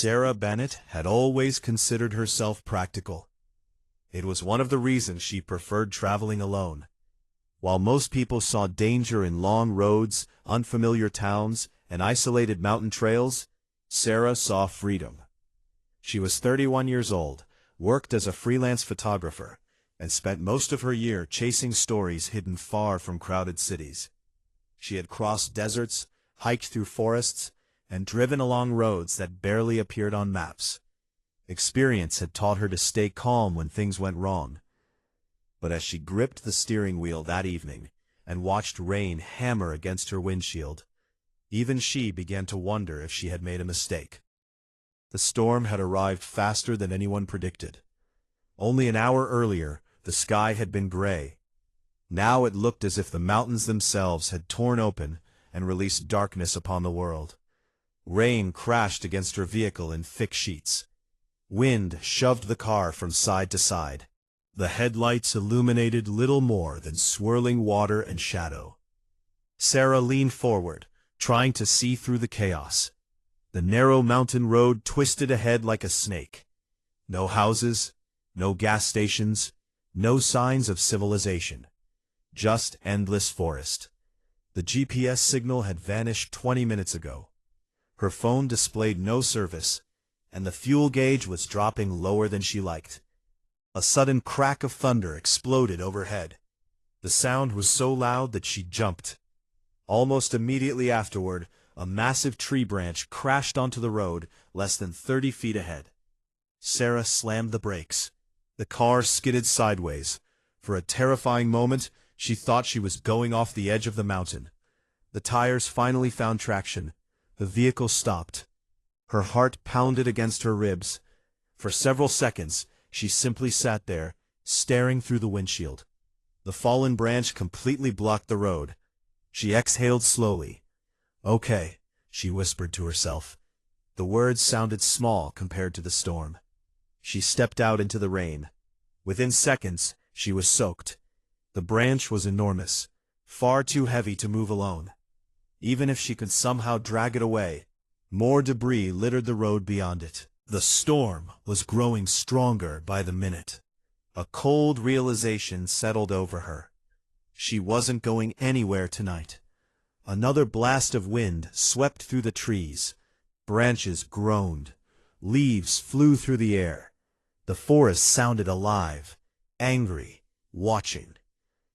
Sarah Bennett had always considered herself practical. It was one of the reasons she preferred traveling alone. While most people saw danger in long roads, unfamiliar towns, and isolated mountain trails, Sarah saw freedom. She was 31 years old, worked as a freelance photographer, and spent most of her year chasing stories hidden far from crowded cities. She had crossed deserts, hiked through forests, and driven along roads that barely appeared on maps. Experience had taught her to stay calm when things went wrong. But as she gripped the steering wheel that evening and watched rain hammer against her windshield, even she began to wonder if she had made a mistake. The storm had arrived faster than anyone predicted. Only an hour earlier, the sky had been gray. Now it looked as if the mountains themselves had torn open and released darkness upon the world. Rain crashed against her vehicle in thick sheets. Wind shoved the car from side to side. The headlights illuminated little more than swirling water and shadow. Sarah leaned forward, trying to see through the chaos. The narrow mountain road twisted ahead like a snake. No houses, no gas stations, no signs of civilization. Just endless forest. The GPS signal had vanished 20 minutes ago. Her phone displayed no service, and the fuel gauge was dropping lower than she liked. A sudden crack of thunder exploded overhead. The sound was so loud that she jumped. Almost immediately afterward, a massive tree branch crashed onto the road less than 30 feet ahead. Sarah slammed the brakes. The car skidded sideways. For a terrifying moment, she thought she was going off the edge of the mountain. The tires finally found traction. The vehicle stopped. Her heart pounded against her ribs. For several seconds, she simply sat there, staring through the windshield. The fallen branch completely blocked the road. She exhaled slowly. "Okay," she whispered to herself. The words sounded small compared to the storm. She stepped out into the rain. Within seconds, she was soaked. The branch was enormous, far too heavy to move alone. Even if she could somehow drag it away, more debris littered the road beyond it. The storm was growing stronger by the minute. A cold realization settled over her. She wasn't going anywhere tonight. Another blast of wind swept through the trees. Branches groaned. Leaves flew through the air. The forest sounded alive, angry, watching.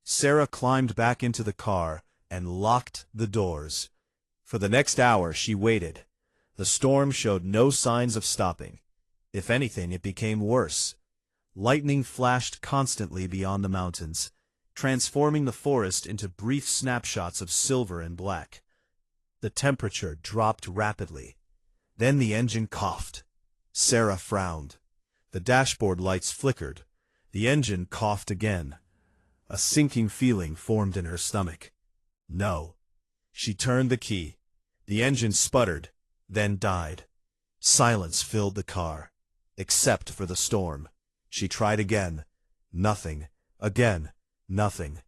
Sarah climbed back into the car and locked the doors. For the next hour she waited. The storm showed no signs of stopping. If anything, it became worse. Lightning flashed constantly beyond the mountains, transforming the forest into brief snapshots of silver and black. The temperature dropped rapidly. Then the engine coughed. Sarah frowned. The dashboard lights flickered. The engine coughed again. A sinking feeling formed in her stomach. No. She turned the key. The engine sputtered, then died. Silence filled the car, except for the storm. She tried again. Nothing. Again. Nothing.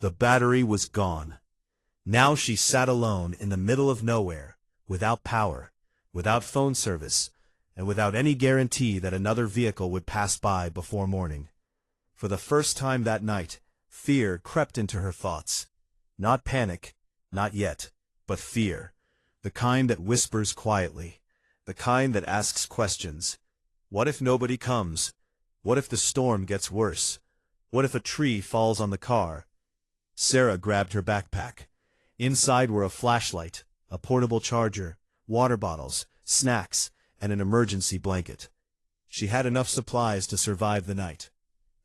The battery was gone. Now she sat alone in the middle of nowhere, without power, without phone service, and without any guarantee that another vehicle would pass by before morning. For the first time that night, fear crept into her thoughts. Not panic, not yet, but fear. The kind that whispers quietly. The kind that asks questions. What if nobody comes? What if the storm gets worse? What if a tree falls on the car? Sarah grabbed her backpack. Inside were a flashlight, a portable charger, water bottles, snacks, and an emergency blanket. She had enough supplies to survive the night.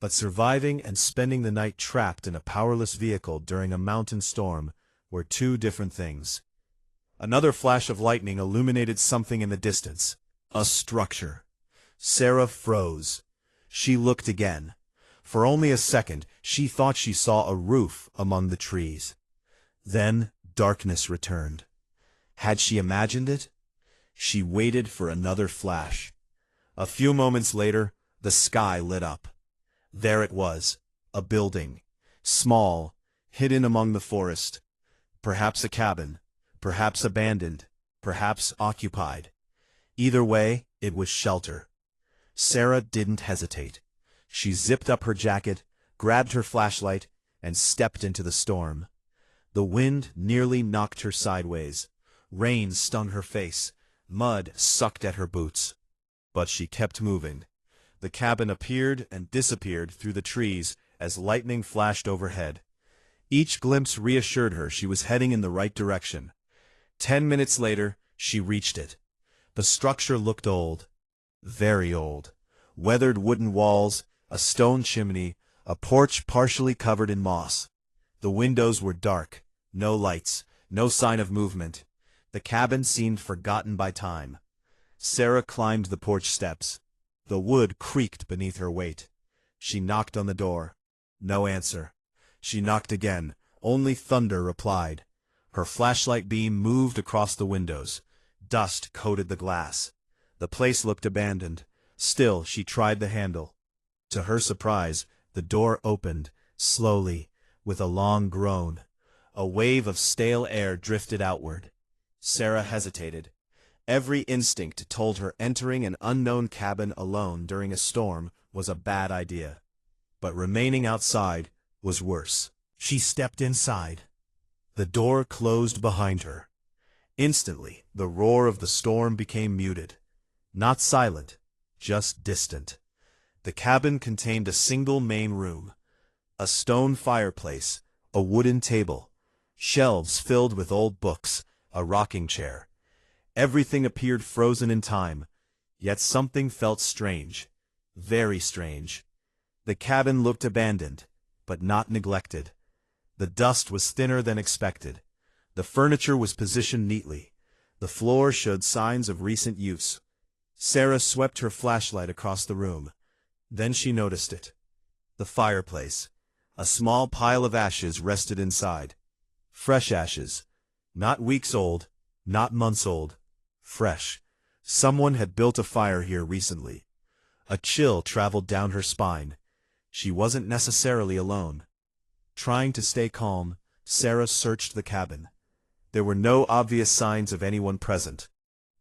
But surviving and spending the night trapped in a powerless vehicle during a mountain storm were two different things. Another flash of lightning illuminated something in the distance. A structure. Sarah froze. She looked again. For only a second, she thought she saw a roof among the trees. Then darkness returned. Had she imagined it? She waited for another flash. A few moments later, the sky lit up. There it was, a building, small, hidden among the forest. Perhaps a cabin, perhaps abandoned, perhaps occupied. Either way, it was shelter. Sarah didn't hesitate. She zipped up her jacket, grabbed her flashlight, and stepped into the storm. The wind nearly knocked her sideways. Rain stung her face. Mud sucked at her boots. But she kept moving. The cabin appeared and disappeared through the trees as lightning flashed overhead. Each glimpse reassured her she was heading in the right direction. 10 minutes later, she reached it. The structure looked old. Very old. Weathered wooden walls, a stone chimney, a porch partially covered in moss. The windows were dark. No lights. No sign of movement. The cabin seemed forgotten by time. Sarah climbed the porch steps. The wood creaked beneath her weight. She knocked on the door. No answer. She knocked again. Only thunder replied. Her flashlight beam moved across the windows. Dust coated the glass. The place looked abandoned. Still, she tried the handle. To her surprise, the door opened, slowly, with a long groan. A wave of stale air drifted outward. Sarah hesitated. Every instinct told her entering an unknown cabin alone during a storm was a bad idea. But remaining outside was worse. She stepped inside. The door closed behind her. Instantly, the roar of the storm became muted. Not silent, just distant. The cabin contained a single main room. A stone fireplace, a wooden table, shelves filled with old books, a rocking chair. Everything appeared frozen in time, yet something felt strange. Very strange. The cabin looked abandoned, but not neglected. The dust was thinner than expected. The furniture was positioned neatly. The floor showed signs of recent use. Sarah swept her flashlight across the room. Then she noticed it. The fireplace. A small pile of ashes rested inside. Fresh ashes. Not weeks old, not months old. Fresh. Someone had built a fire here recently. A chill traveled down her spine. She wasn't necessarily alone. Trying to stay calm, Sarah searched the cabin. There were no obvious signs of anyone present.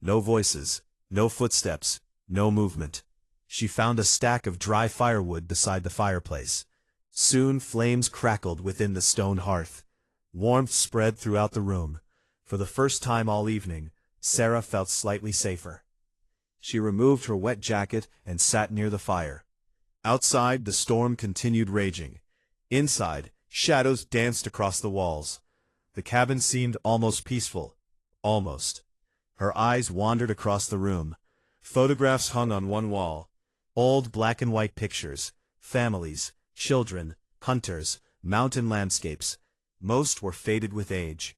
No voices, no footsteps, no movement. She found a stack of dry firewood beside the fireplace. Soon flames crackled within the stone hearth. Warmth spread throughout the room. For the first time all evening, Sarah felt slightly safer. She removed her wet jacket and sat near the fire. Outside, the storm continued raging. Inside, shadows danced across the walls. The cabin seemed almost peaceful. Almost. Her eyes wandered across the room. Photographs hung on one wall. Old black and white pictures. Families, children, hunters, mountain landscapes. Most were faded with age.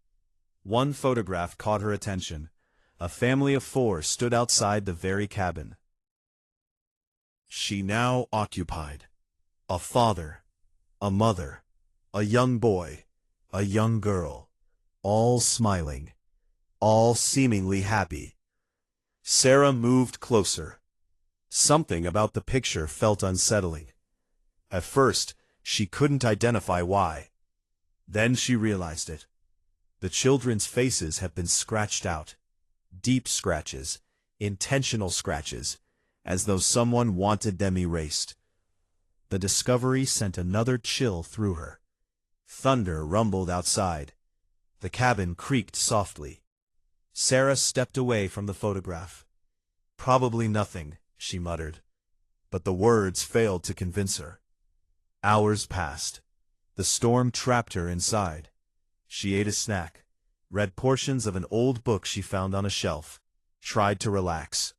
One photograph caught her attention. A family of 4 stood outside the very cabin she now occupied. A father, a mother, a young boy, a young girl, all smiling, all seemingly happy. Sarah moved closer. Something about the picture felt unsettling. At first, she couldn't identify why. Then she realized it. The children's faces had been scratched out. Deep scratches, intentional scratches, as though someone wanted them erased. The discovery sent another chill through her. Thunder rumbled outside. The cabin creaked softly. Sarah stepped away from the photograph. Probably nothing, she muttered. But the words failed to convince her. Hours passed. The storm trapped her inside. She ate a snack, read portions of an old book she found on a shelf, tried to relax.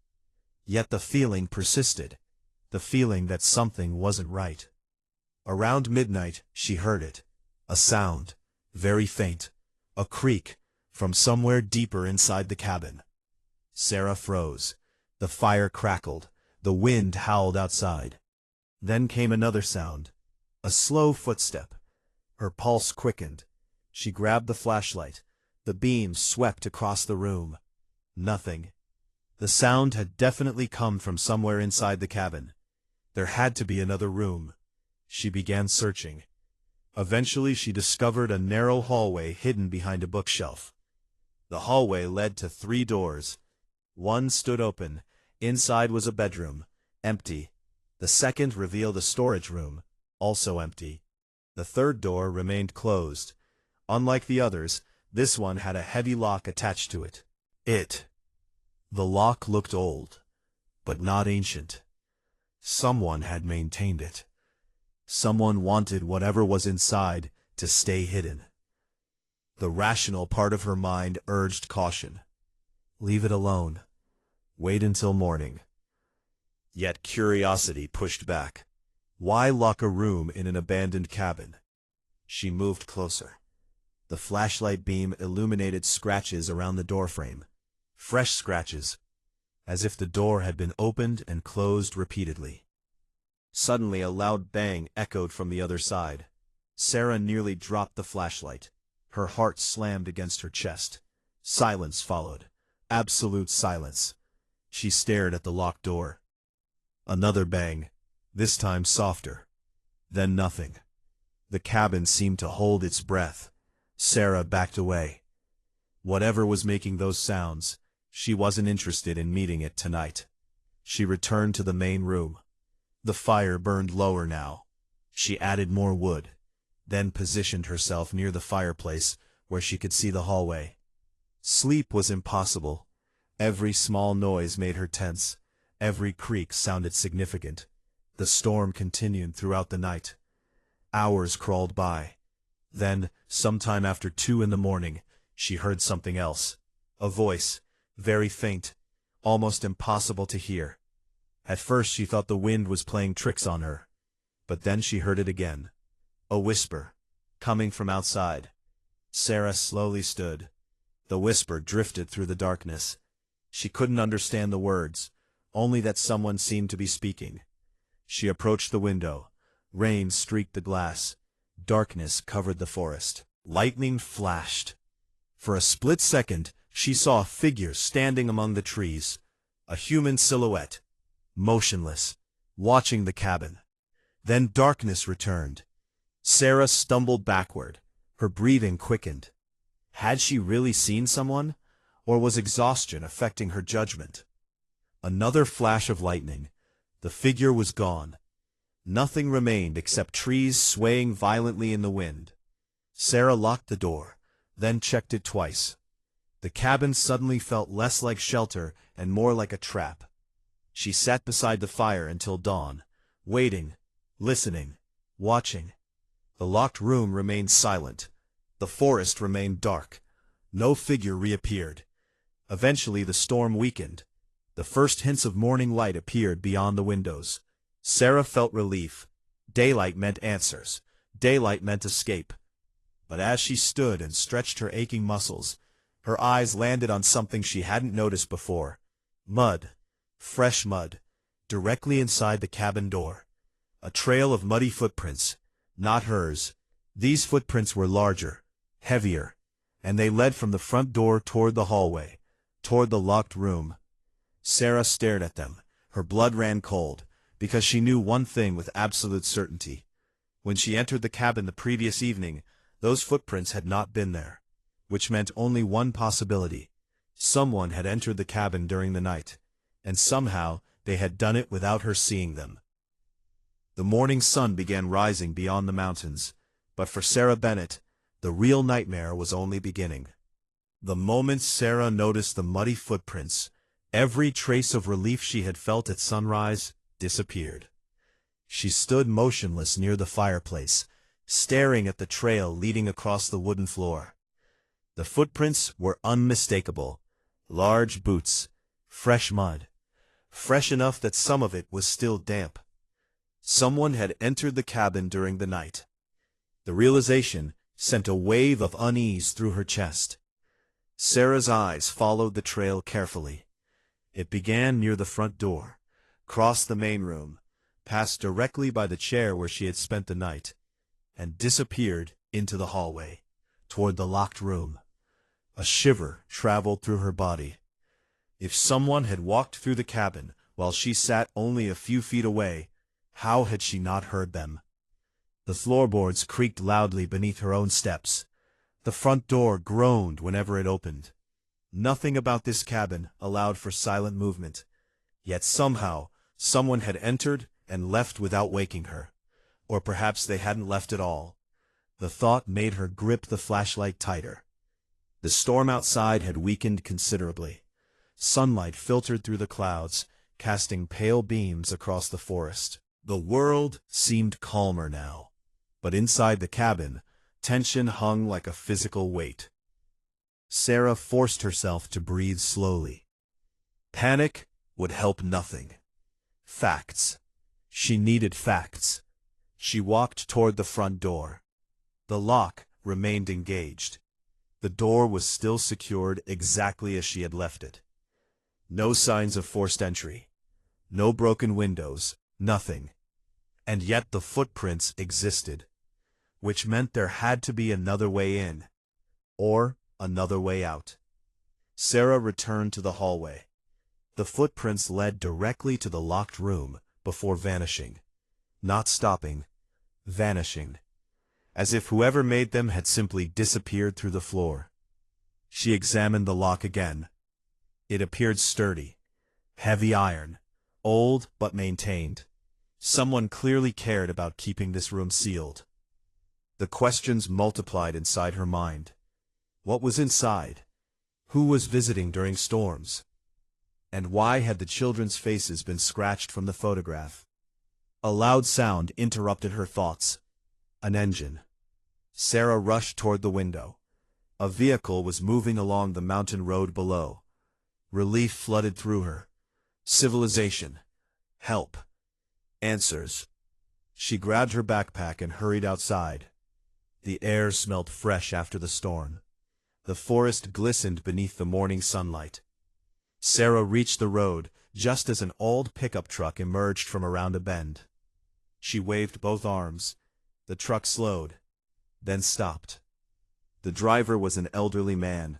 Yet the feeling persisted, the feeling that something wasn't right. Around midnight, she heard it. A sound, very faint, a creak, from somewhere deeper inside the cabin. Sarah froze. The fire crackled. The wind howled outside. Then came another sound, a slow footstep. Her pulse quickened. She grabbed the flashlight. The beam swept across the room. Nothing. The sound had definitely come from somewhere inside the cabin. There had to be another room. She began searching. Eventually she discovered a narrow hallway hidden behind a bookshelf. The hallway led to 3 doors. One stood open. Inside was a bedroom, empty. The second revealed a storage room, also empty. The third door remained closed. Unlike the others, this one had a heavy lock attached to it. The lock looked old, but not ancient. Someone had maintained it. Someone wanted whatever was inside to stay hidden. The rational part of her mind urged caution. Leave it alone. Wait until morning. Yet curiosity pushed back. Why lock a room in an abandoned cabin? She moved closer. The flashlight beam illuminated scratches around the doorframe. Fresh scratches, as if the door had been opened and closed repeatedly. Suddenly a loud bang echoed from the other side. Sarah nearly dropped the flashlight. Her heart slammed against her chest. Silence followed. Absolute silence. She stared at the locked door. Another bang, this time softer. Then nothing. The cabin seemed to hold its breath. Sarah backed away. Whatever was making those sounds, she wasn't interested in meeting it tonight. She returned to the main room. The fire burned lower now. She added more wood, then positioned herself near the fireplace where she could see the hallway. Sleep was impossible. Every small noise made her tense. Every creak sounded significant. The storm continued throughout the night. Hours crawled by. Then, sometime after 2 in the morning, she heard something else. A voice, very faint, almost impossible to hear. At first she thought the wind was playing tricks on her. But then she heard it again. A whisper, coming from outside. Sarah slowly stood. The whisper drifted through the darkness. She couldn't understand the words, only that someone seemed to be speaking. She approached the window. Rain streaked the glass. Darkness covered the forest. Lightning flashed. For a split second, she saw a figure standing among the trees. A human silhouette, motionless, watching the cabin. Then darkness returned. Sarah stumbled backward. Her breathing quickened. Had she really seen someone, or was exhaustion affecting her judgment? Another flash of lightning. The figure was gone. Nothing remained except trees swaying violently in the wind. Sarah locked the door, then checked it twice. The cabin suddenly felt less like shelter and more like a trap. She sat beside the fire until dawn, waiting, listening, watching. The locked room remained silent. The forest remained dark. No figure reappeared. Eventually the storm weakened. The first hints of morning light appeared beyond the windows. Sarah felt relief. Daylight meant answers. Daylight meant escape. But as she stood and stretched her aching muscles, her eyes landed on something she hadn't noticed before. Mud. Fresh mud. Directly inside the cabin door. A trail of muddy footprints. Not hers. These footprints were larger, heavier, and they led from the front door toward the hallway, toward the locked room. Sarah stared at them. Her blood ran cold, because she knew one thing with absolute certainty. When she entered the cabin the previous evening, those footprints had not been there, which meant only one possibility. Someone had entered the cabin during the night, and somehow they had done it without her seeing them. The morning sun began rising beyond the mountains, but for Sarah Bennett, the real nightmare was only beginning. The moment Sarah noticed the muddy footprints, every trace of relief she had felt at sunrise disappeared. She stood motionless near the fireplace, staring at the trail leading across the wooden floor. The footprints were unmistakable. Large boots, fresh mud, fresh enough that some of it was still damp. Someone had entered the cabin during the night. The realization sent a wave of unease through her chest. Sarah's eyes followed the trail carefully. It began near the front door, crossed the main room, passed directly by the chair where she had spent the night, and disappeared into the hallway, toward the locked room. A shiver traveled through her body. If someone had walked through the cabin while she sat only a few feet away, how had she not heard them? The floorboards creaked loudly beneath her own steps. The front door groaned whenever it opened. Nothing about this cabin allowed for silent movement, yet somehow someone had entered and left without waking her. Or perhaps they hadn't left at all. The thought made her grip the flashlight tighter. The storm outside had weakened considerably. Sunlight filtered through the clouds, casting pale beams across the forest. The world seemed calmer now, but inside the cabin, tension hung like a physical weight. Sarah forced herself to breathe slowly. Panic would help nothing. Facts. She needed facts. She walked toward the front door. The lock remained engaged. The door was still secured exactly as she had left it. No signs of forced entry. No broken windows, nothing. And yet the footprints existed, which meant there had to be another way in, or another way out. Sarah returned to the hallway. The footprints led directly to the locked room before vanishing. Not stopping, vanishing. As if whoever made them had simply disappeared through the floor. She examined the lock again. It appeared sturdy. Heavy iron. Old but maintained. Someone clearly cared about keeping this room sealed. The questions multiplied inside her mind. What was inside? Who was visiting during storms? And why had the children's faces been scratched from the photograph? A loud sound interrupted her thoughts. An engine. Sarah rushed toward the window. A vehicle was moving along the mountain road below. Relief flooded through her. Civilization. Help. Answers. She grabbed her backpack and hurried outside. The air smelled fresh after the storm. The forest glistened beneath the morning sunlight. Sarah reached the road just as an old pickup truck emerged from around a bend. She waved both arms. The truck slowed, then stopped. The driver was an elderly man.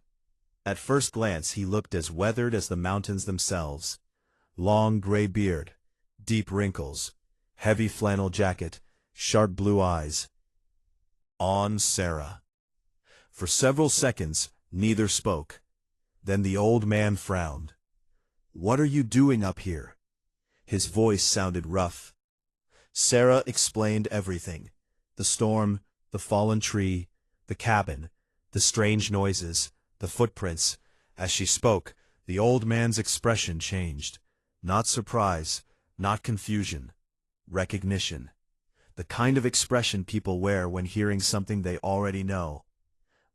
At first glance he looked as weathered as the mountains themselves. Long gray beard, deep wrinkles, heavy flannel jacket, sharp blue eyes. On Sarah. For several seconds, neither spoke. Then the old man frowned. "What are you doing up here?" His voice sounded rough. Sarah explained everything. The storm, the fallen tree, the cabin, the strange noises, the footprints. As she spoke, the old man's expression changed. Not surprise, not confusion. Recognition. The kind of expression people wear when hearing something they already know.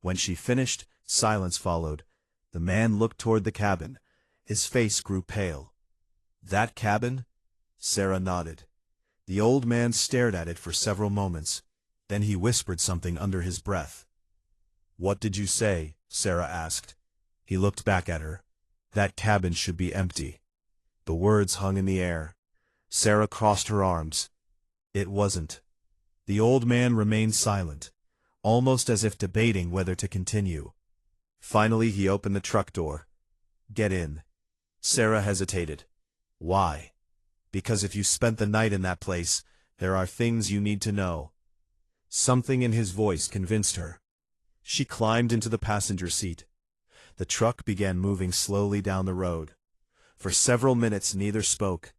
When she finished, silence followed. The man looked toward the cabin. His face grew pale. "That cabin?" Sarah nodded. The old man stared at it for several moments. Then he whispered something under his breath. "What did you say?" Sarah asked. He looked back at her. "That cabin should be empty." The words hung in the air. Sarah crossed her arms. It wasn't. The old man remained silent, almost as if debating whether to continue. Finally he opened the truck door. "Get in." Sarah hesitated. "Why?" "Because if you spent the night in that place, there are things you need to know." Something in his voice convinced her. She climbed into the passenger seat. The truck began moving slowly down the road. For several minutes neither spoke.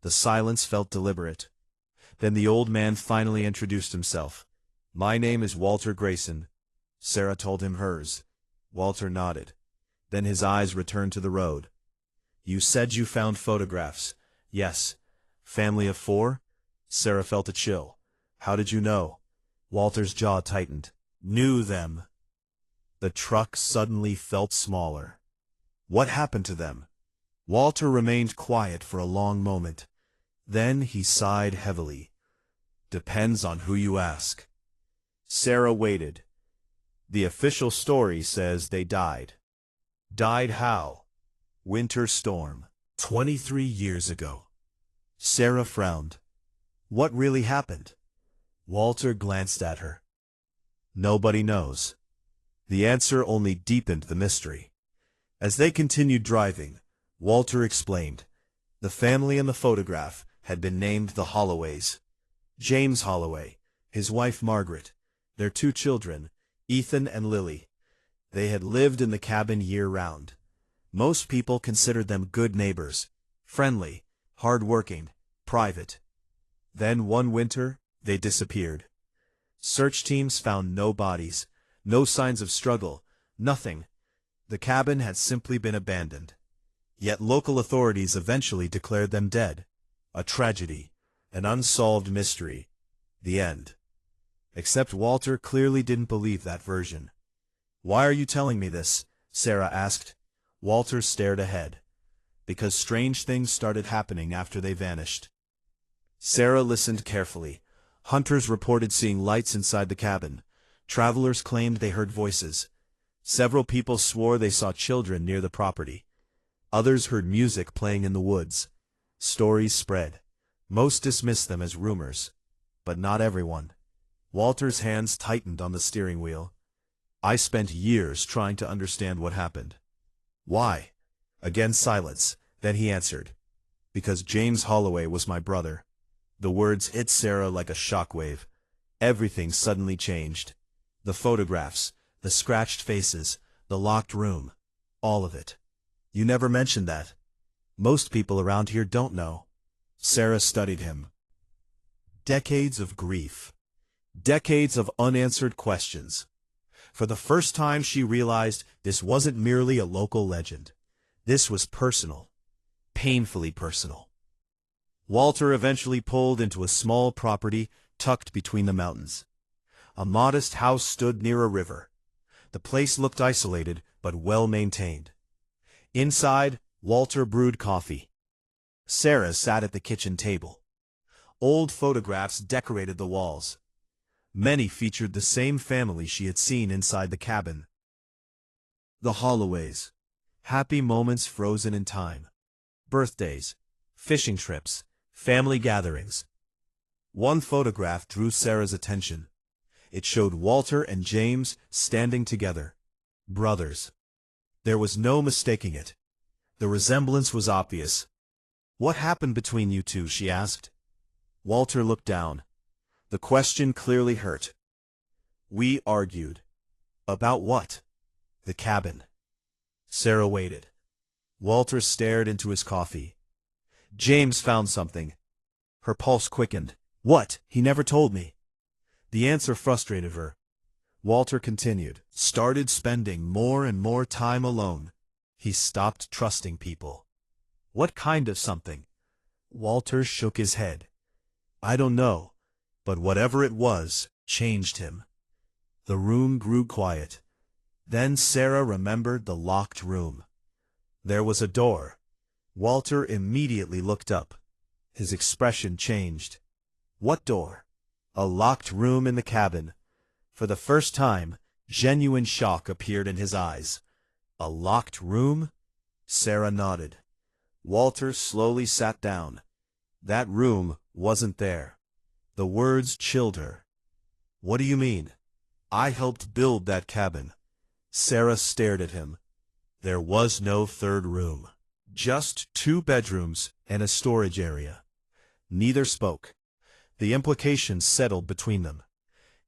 The silence felt deliberate. Then the old man finally introduced himself. "My name is Walter Grayson." Sarah told him hers. Walter nodded. Then his eyes returned to the road. "You said you found photographs." "Yes." "Family of 4? Sarah felt a chill. "How did you know?" Walter's jaw tightened. "Knew them." The truck suddenly felt smaller. What happened to them? Walter remained quiet for a long moment. Then he sighed heavily. "Depends on who you ask." Sarah waited. "The official story says they died." "Died how?" "Winter storm. 23 years ago." Sarah frowned. "What really happened?" Walter glanced at her. "Nobody knows." The answer only deepened the mystery. As they continued driving, Walter explained. The family in the photograph had been named the Holloways. James Holloway, his wife Margaret, their 2 children, Ethan and Lily. They had lived in the cabin year-round. Most people considered them good neighbors, friendly, hard-working, private. Then one winter, they disappeared. Search teams found no bodies, no signs of struggle, nothing. The cabin had simply been abandoned. Yet local authorities eventually declared them dead. A tragedy, an unsolved mystery. The end. Except Walter clearly didn't believe that version. "Why are you telling me this?" Sarah asked. Walter stared ahead. "Because strange things started happening after they vanished." Sarah listened carefully. Hunters reported seeing lights inside the cabin. Travelers claimed they heard voices. Several people swore they saw children near the property. Others heard music playing in the woods. Stories spread. Most dismissed them as rumors. But not everyone. Walter's hands tightened on the steering wheel. "I spent years trying to understand what happened." "Why?" Again silence. Then he answered. "Because James Holloway was my brother." The words hit Sarah like a shockwave. Everything suddenly changed. The photographs, the scratched faces, the locked room. All of it. "You never mentioned that. Most people around here don't know." Sarah studied him. Decades of grief. Decades of unanswered questions. For the first time she realized this wasn't merely a local legend. This was personal. Painfully personal. Walter eventually pulled into a small property tucked between the mountains. A modest house stood near a river. The place looked isolated, but well-maintained. Inside, Walter brewed coffee. Sarah sat at the kitchen table. Old photographs decorated the walls. Many featured the same family she had seen inside the cabin. The Holloways. Happy moments frozen in time. Birthdays, fishing trips, family gatherings. One photograph drew Sarah's attention. It showed Walter and James standing together. Brothers. There was no mistaking it. The resemblance was obvious. "What happened between you two?" she asked. Walter looked down. The question clearly hurt. "We argued." "About what?" "The cabin." Sarah waited. Walter stared into his coffee. "James found something." Her pulse quickened. "What? He never told me." The answer frustrated her. Walter continued. "Started spending more and more time alone. He stopped trusting people." "What kind of something?" Walter shook his head. "I don't know, but whatever it was, changed him." The room grew quiet. Then Sarah remembered the locked room. There was a door. Walter immediately looked up. His expression changed. "What door?" "A locked room in the cabin." For the first time, genuine shock appeared in his eyes. "A locked room?" Sarah nodded. Walter slowly sat down. That room wasn't there. The words chilled her. "What do you mean?" "I helped build that cabin." Sarah stared at him. There was no third room. Just 2 bedrooms and a storage area. Neither spoke. The implications settled between them.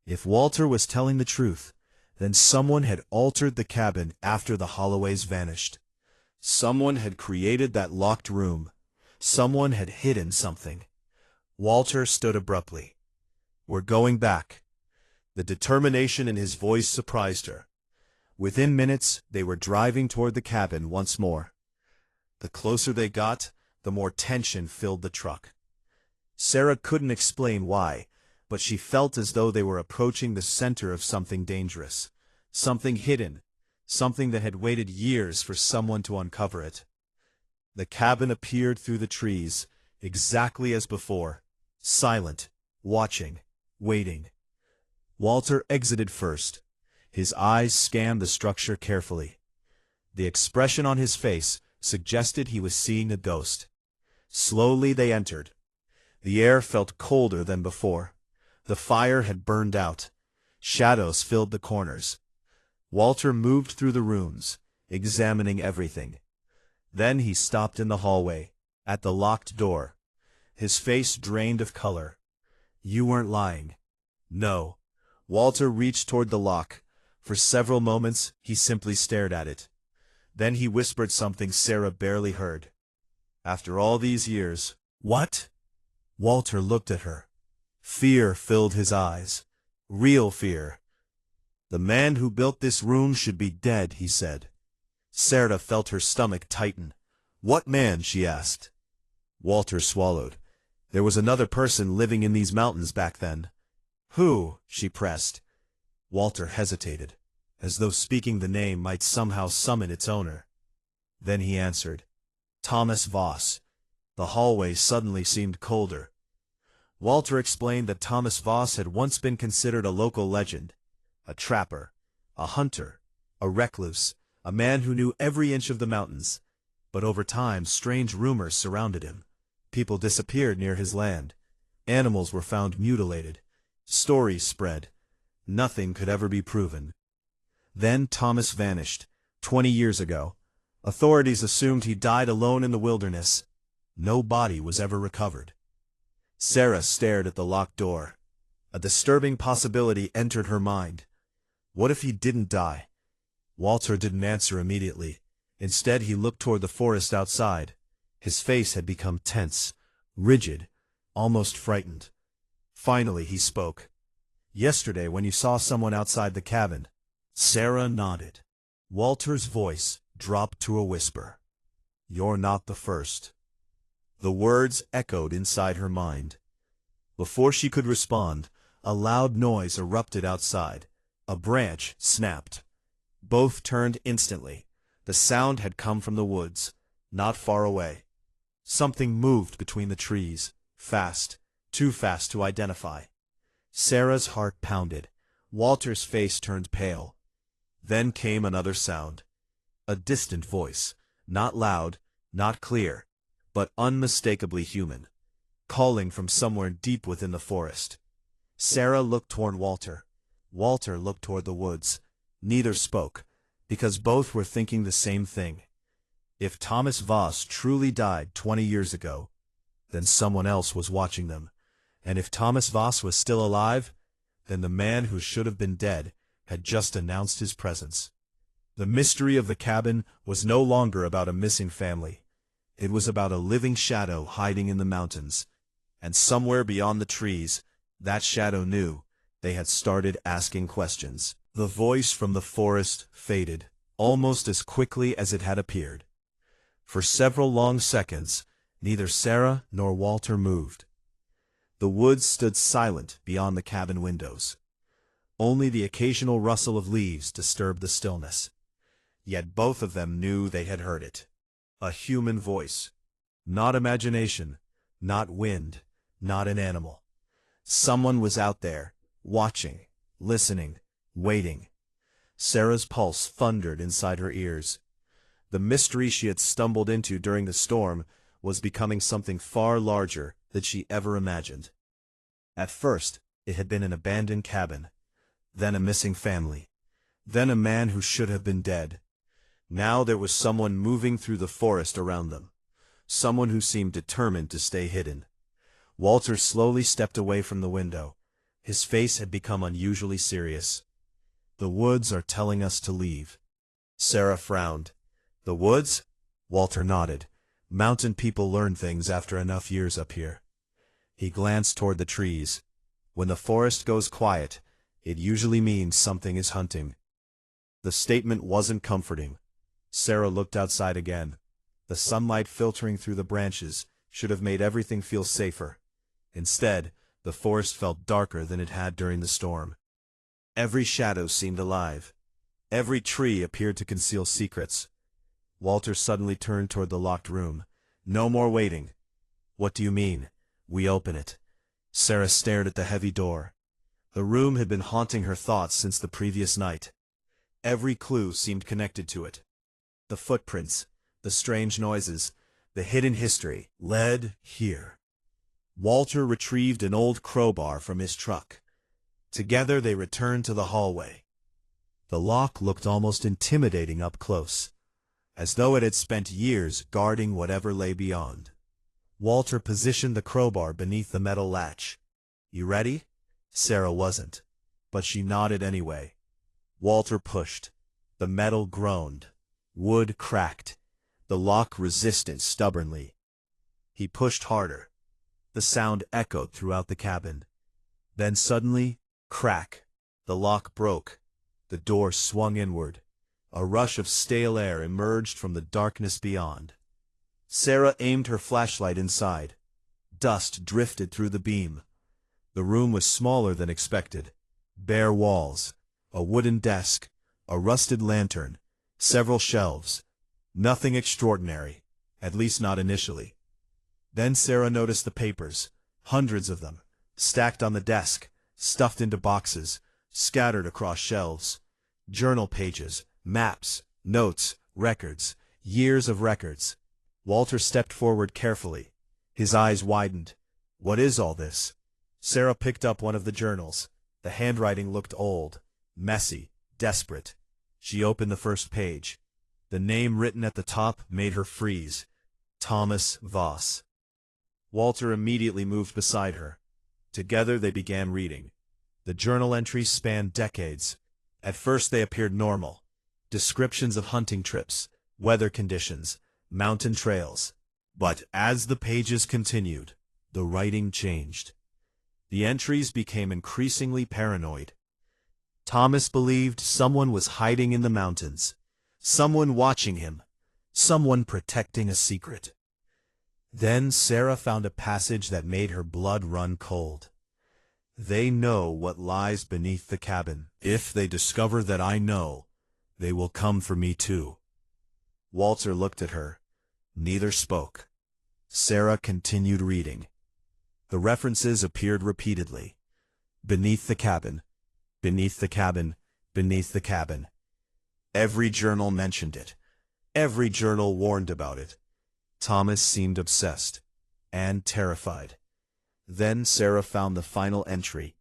If Walter was telling the truth, then someone had altered the cabin after the Holloways vanished. Someone had created that locked room. Someone had hidden something. Walter stood abruptly. "We're going back." The determination in his voice surprised her. Within minutes, they were driving toward the cabin once more. The closer they got, the more tension filled the truck. Sarah couldn't explain why, but she felt as though they were approaching the center of something dangerous, something hidden, something that had waited years for someone to uncover it. The cabin appeared through the trees, exactly as before, silent, watching, waiting. Walter exited first. His eyes scanned the structure carefully. The expression on his face suggested he was seeing a ghost. Slowly they entered. The air felt colder than before. The fire had burned out. Shadows filled the corners. Walter moved through the rooms, examining everything. Then he stopped in the hallway, at the locked door. His face drained of color. "You weren't lying." "No." Walter reached toward the lock. For several moments, he simply stared at it. Then he whispered something Sarah barely heard. After all these years, what? Walter looked at her. Fear filled his eyes. Real fear. The man who built this room should be dead, he said. Sarah felt her stomach tighten. What man? She asked. Walter swallowed. There was another person living in these mountains back then. Who? She pressed. Walter hesitated, as though speaking the name might somehow summon its owner. Then he answered. Thomas Voss. The hallway suddenly seemed colder. Walter explained that Thomas Voss had once been considered a local legend. A trapper, a hunter, a recluse, a man who knew every inch of the mountains. But over time, strange rumors surrounded him. People disappeared near his land. Animals were found mutilated. Stories spread. Nothing could ever be proven. Then Thomas vanished, 20 years ago. Authorities assumed he died alone in the wilderness. No body was ever recovered. Sarah stared at the locked door. A disturbing possibility entered her mind. What if he didn't die? Walter didn't answer immediately. Instead, he looked toward the forest outside. His face had become tense, rigid, almost frightened. Finally, he spoke. Yesterday, when you saw someone outside the cabin. Sarah nodded. Walter's voice dropped to a whisper. You're not the first. The words echoed inside her mind. Before she could respond, a loud noise erupted outside. A branch snapped. Both turned instantly. The sound had come from the woods, not far away. Something moved between the trees, fast, too fast to identify. Sarah's heart pounded. Walter's face turned pale. Then came another sound. A distant voice, not loud, not clear, but unmistakably human, calling from somewhere deep within the forest. Sarah looked toward Walter. Walter looked toward the woods. Neither spoke, because both were thinking the same thing. If Thomas Voss truly died 20 years ago, then someone else was watching them. And if Thomas Voss was still alive, then the man who should have been dead had just announced his presence. The mystery of the cabin was no longer about a missing family. It was about a living shadow hiding in the mountains. And somewhere beyond the trees, that shadow knew. They had started asking questions. The voice from the forest faded, almost as quickly as it had appeared. For several long seconds, neither Sarah nor Walter moved. The woods stood silent beyond the cabin windows. Only the occasional rustle of leaves disturbed the stillness. Yet both of them knew they had heard it. A human voice. Not imagination, not wind, not an animal. Someone was out there, watching, listening, waiting. Sarah's pulse thundered inside her ears. The mystery she had stumbled into during the storm was becoming something far larger than she ever imagined. At first, it had been an abandoned cabin, then a missing family, then a man who should have been dead. Now there was someone moving through the forest around them, someone who seemed determined to stay hidden. Walter slowly stepped away from the window. His face had become unusually serious. The woods are telling us to leave. Sarah frowned. The woods? Walter nodded. Mountain people learn things after enough years up here. He glanced toward the trees. When the forest goes quiet, it usually means something is hunting. The statement wasn't comforting. Sarah looked outside again. The sunlight filtering through the branches should have made everything feel safer. Instead, the forest felt darker than it had during the storm. Every shadow seemed alive. Every tree appeared to conceal secrets. Walter suddenly turned toward the locked room. No more waiting. What do you mean? We open it. Sarah stared at the heavy door. The room had been haunting her thoughts since the previous night. Every clue seemed connected to it. The footprints, the strange noises, the hidden history led here. Walter retrieved an old crowbar from his truck. Together they returned to the hallway. The lock looked almost intimidating up close, as though it had spent years guarding whatever lay beyond. Walter positioned the crowbar beneath the metal latch. You ready? Sarah wasn't, but she nodded anyway. Walter pushed. The metal groaned. Wood cracked. The lock resisted stubbornly. He pushed harder. The sound echoed throughout the cabin. Then suddenly, crack. The lock broke. The door swung inward. A rush of stale air emerged from the darkness beyond. Sarah aimed her flashlight inside. Dust drifted through the beam. The room was smaller than expected. Bare walls, a wooden desk, a rusted lantern, several shelves. Nothing extraordinary, at least not initially. Then Sarah noticed the papers, hundreds of them, stacked on the desk, stuffed into boxes, scattered across shelves. Journal pages, maps, notes, records, years of records. Walter stepped forward carefully. His eyes widened. What is all this? Sarah picked up one of the journals. The handwriting looked old, messy, desperate. She opened the first page. The name written at the top made her freeze. Thomas Voss. Walter immediately moved beside her. Together they began reading. The journal entries spanned decades. At first they appeared normal. Descriptions of hunting trips, weather conditions, mountain trails. But as the pages continued, the writing changed. The entries became increasingly paranoid. Thomas believed someone was hiding in the mountains, someone watching him, someone protecting a secret. Then Sarah found a passage that made her blood run cold. They know what lies beneath the cabin. If they discover that I know, they will come for me too. Walter looked at her. Neither spoke. Sarah continued reading. The references appeared repeatedly. Beneath the cabin, beneath the cabin, beneath the cabin. Every journal mentioned it. Every journal warned about it. Thomas seemed obsessed and terrified. Then Sarah found the final entry.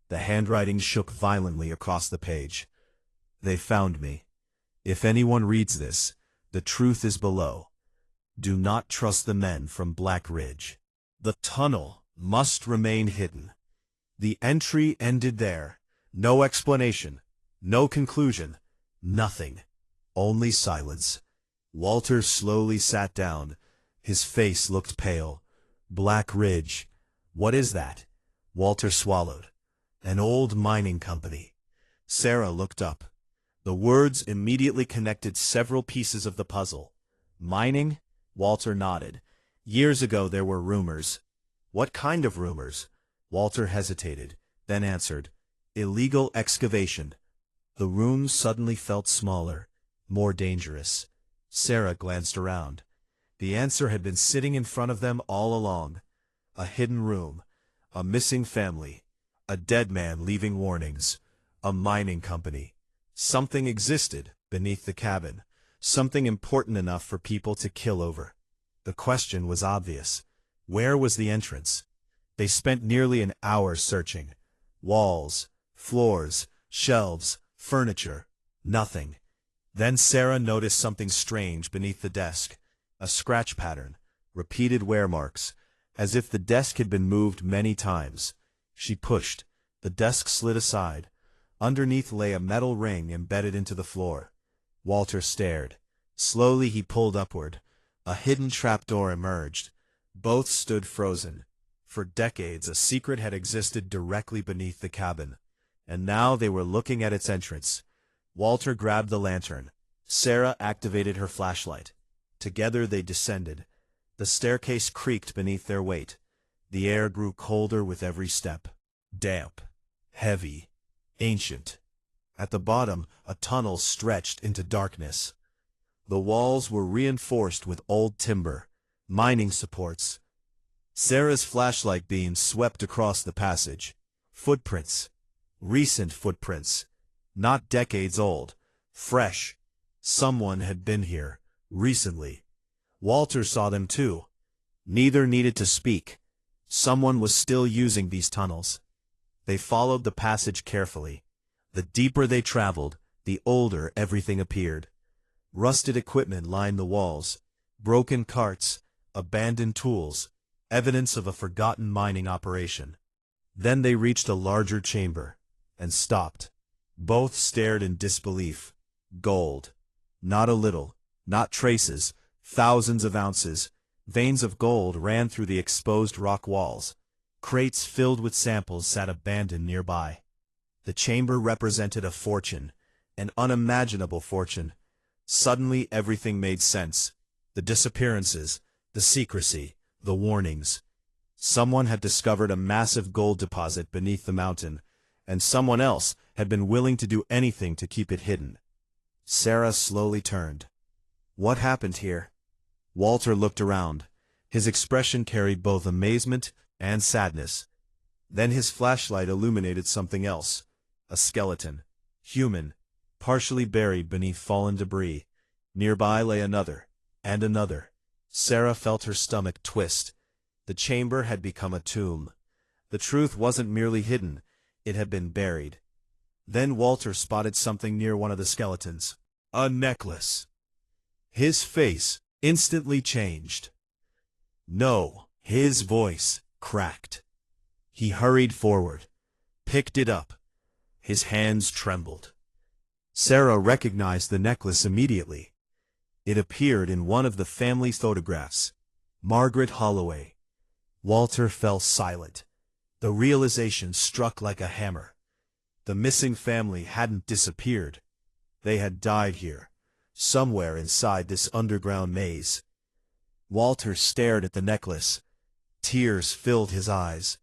The handwriting shook violently across the page. They found me. If anyone reads this, the truth is below. Do not trust the men from Black Ridge. The tunnel must remain hidden. The entry ended there. No explanation, no conclusion, nothing. Only silence. Walter slowly sat down. His face looked pale. Black Ridge. What is that? Walter swallowed. An old mining company. Sarah looked up. The words immediately connected several pieces of the puzzle. Mining? Walter nodded. Years ago there were rumors. What kind of rumors? Walter hesitated, then answered. Illegal excavation. The room suddenly felt smaller, more dangerous. Sarah glanced around. The answer had been sitting in front of them all along. A hidden room, a missing family, a dead man leaving warnings, a mining company. Something existed beneath the cabin, something important enough for people to kill over. The question was obvious. Where was the entrance? They spent nearly an hour searching. Walls, floors, shelves, furniture, nothing. Then Sarah noticed something strange beneath the desk. A scratch pattern, repeated wear marks, as if the desk had been moved many times. She pushed. The desk slid aside. Underneath lay a metal ring embedded into the floor. Walter stared. Slowly he pulled upward. A hidden trapdoor emerged. Both stood frozen. For decades a secret had existed directly beneath the cabin, and now they were looking at its entrance. Walter grabbed the lantern. Sarah activated her flashlight. Together they descended. The staircase creaked beneath their weight. The air grew colder with every step. Damp, heavy, ancient. At the bottom, a tunnel stretched into darkness. The walls were reinforced with old timber, mining supports. Sarah's flashlight beam swept across the passage. Footprints. Recent footprints. Not decades old. Fresh. Someone had been here, recently. Walter saw them too. Neither needed to speak. Someone was still using these tunnels. They followed the passage carefully. The deeper they traveled, the older everything appeared. Rusted equipment lined the walls. Broken carts, abandoned tools, evidence of a forgotten mining operation. Then they reached a larger chamber, and stopped. Both stared in disbelief. Gold. Not a little, not traces, thousands of ounces. Veins of gold ran through the exposed rock walls. Crates filled with samples sat abandoned nearby. The chamber represented a fortune, an unimaginable fortune. Suddenly everything made sense. The disappearances, the secrecy, the warnings. Someone had discovered a massive gold deposit beneath the mountain, and someone else had been willing to do anything to keep it hidden. Sarah slowly turned. What happened here? Walter looked around. His expression carried both amazement and sadness. Then his flashlight illuminated something else. A skeleton. Human. Partially buried beneath fallen debris. Nearby lay another. And another. Sarah felt her stomach twist. The chamber had become a tomb. The truth wasn't merely hidden. It had been buried. Then Walter spotted something near one of the skeletons. A necklace. His face instantly changed. No, his voice cracked. He hurried forward, picked it up. His hands trembled. Sarah recognized the necklace immediately. It appeared in one of the family's photographs. Margaret Holloway. Walter fell silent. The realization struck like a hammer. The missing family hadn't disappeared. They had died here, somewhere inside this underground maze. Walter stared at the necklace. Tears filled his eyes.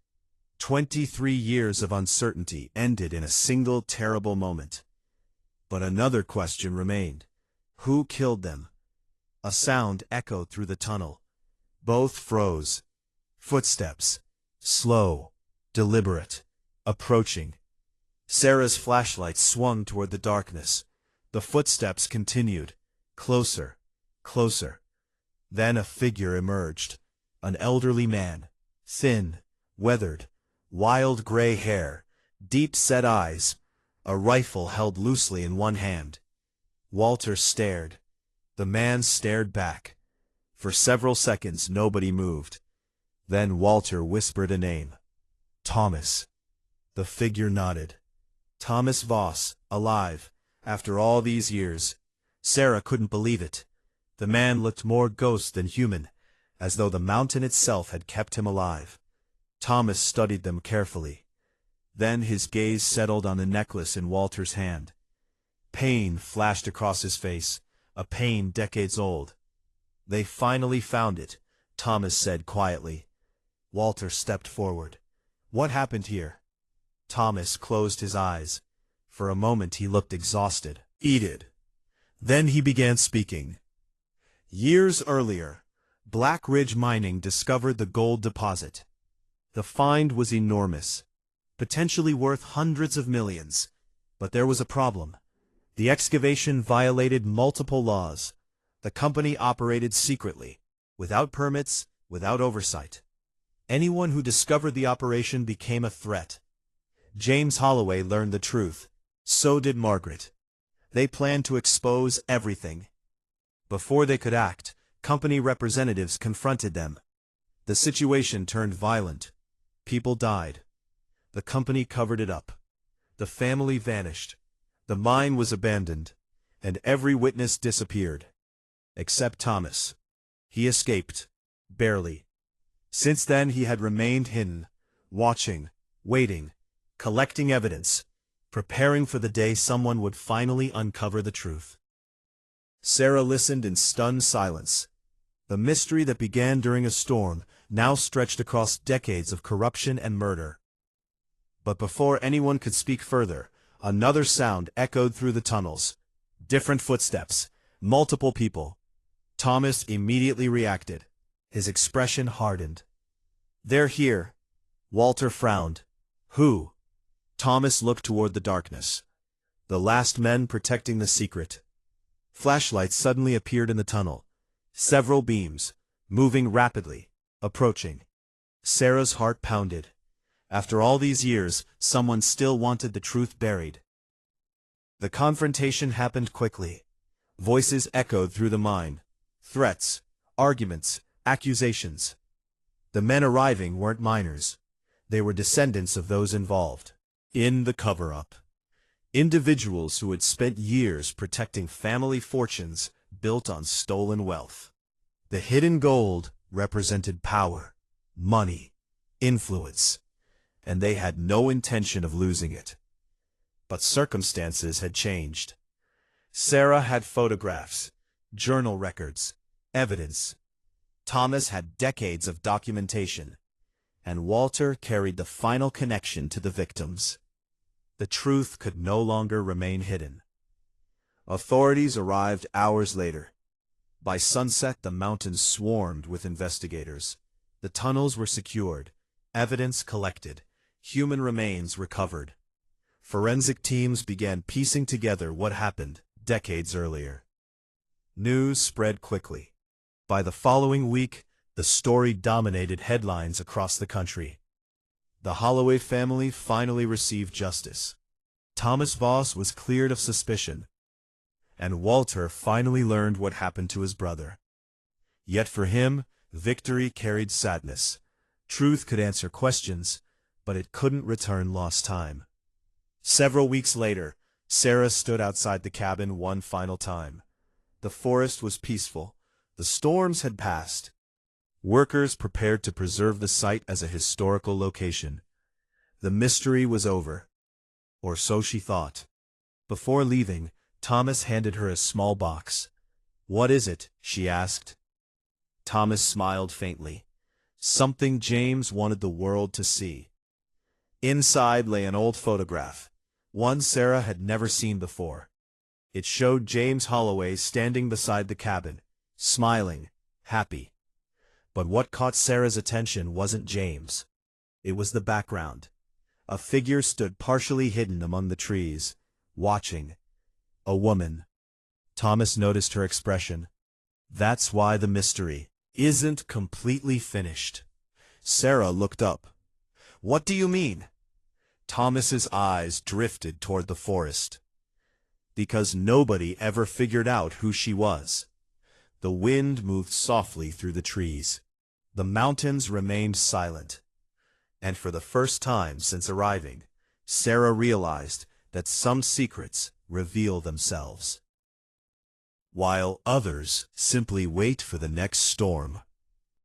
23 years of uncertainty ended in a single terrible moment. But another question remained. Who killed them? A sound echoed through the tunnel. Both froze. Footsteps. Slow. Deliberate. Approaching. Sarah's flashlight swung toward the darkness. The footsteps continued. Closer. Closer. Then a figure emerged. An elderly man. Thin. Weathered. Wild gray hair. Deep-set eyes. A rifle held loosely in one hand. Walter stared. The man stared back. For several seconds nobody moved. Then Walter whispered a name. Thomas. The figure nodded. Thomas Voss, alive, after all these years. Sarah couldn't believe it. The man looked more ghost than human, as though the mountain itself had kept him alive. Thomas studied them carefully. Then his gaze settled on the necklace in Walter's hand. Pain flashed across his face, a pain decades old. They finally found it, Thomas said quietly. Walter stepped forward. What happened here? Thomas closed his eyes. For a moment he looked exhausted. Eated. Then he began speaking. Years earlier, Black Ridge Mining discovered the gold deposit. The find was enormous, potentially worth hundreds of millions. But there was a problem. The excavation violated multiple laws. The company operated secretly, without permits, without oversight. Anyone who discovered the operation became a threat. James Holloway learned the truth. So did Margaret. They planned to expose everything. Before they could act, company representatives confronted them. The situation turned violent. People died. The company covered it up. The family vanished. The mine was abandoned, and every witness disappeared. Except Thomas. He escaped. Barely. Since then he had remained hidden, watching, waiting, collecting evidence, preparing for the day someone would finally uncover the truth. Sarah listened in stunned silence. The mystery that began during a storm now stretched across decades of corruption and murder. But before anyone could speak further, another sound echoed through the tunnels. Different footsteps, multiple people. Thomas immediately reacted. His expression hardened. They're here. Walter frowned. Who? Thomas looked toward the darkness. The last men protecting the secret. Flashlights suddenly appeared in the tunnel. Several beams, moving rapidly, approaching. Sarah's heart pounded. After all these years, someone still wanted the truth buried. The confrontation happened quickly. Voices echoed through the mine. Threats, arguments, accusations. The men arriving weren't miners. They were descendants of those involved. In the cover-up. Individuals who had spent years protecting family fortunes built on stolen wealth. The hidden gold represented power, money, influence, and they had no intention of losing it. But circumstances had changed. Sarah had photographs, journal records, evidence. Thomas had decades of documentation, and Walter carried the final connection to the victims. The truth could no longer remain hidden. Authorities arrived hours later. By sunset, the mountains swarmed with investigators. The tunnels were secured, evidence collected, human remains recovered. Forensic teams began piecing together what happened decades earlier. News spread quickly. By the following week, the story dominated headlines across the country. The Holloway family finally received justice. Thomas Voss was cleared of suspicion, and Walter finally learned what happened to his brother. Yet for him, victory carried sadness. Truth could answer questions, but it couldn't return lost time. Several weeks later, Sarah stood outside the cabin one final time. The forest was peaceful. The storms had passed. Workers prepared to preserve the site as a historical location. The mystery was over, or so she thought. Before leaving, Thomas handed her a small box. "What is it?" she asked. Thomas smiled faintly. Something James wanted the world to see. Inside lay an old photograph, one Sarah had never seen before. It showed James Holloway standing beside the cabin, smiling, happy. But what caught Sarah's attention wasn't James. It was the background. A figure stood partially hidden among the trees, watching. A woman. Thomas noticed her expression. That's why the mystery isn't completely finished. Sarah looked up. "What do you mean?" Thomas's eyes drifted toward the forest. Because nobody ever figured out who she was. The wind moved softly through the trees. The mountains remained silent. And for the first time since arriving, Sarah realized that some secrets reveal themselves, while others simply wait for the next storm.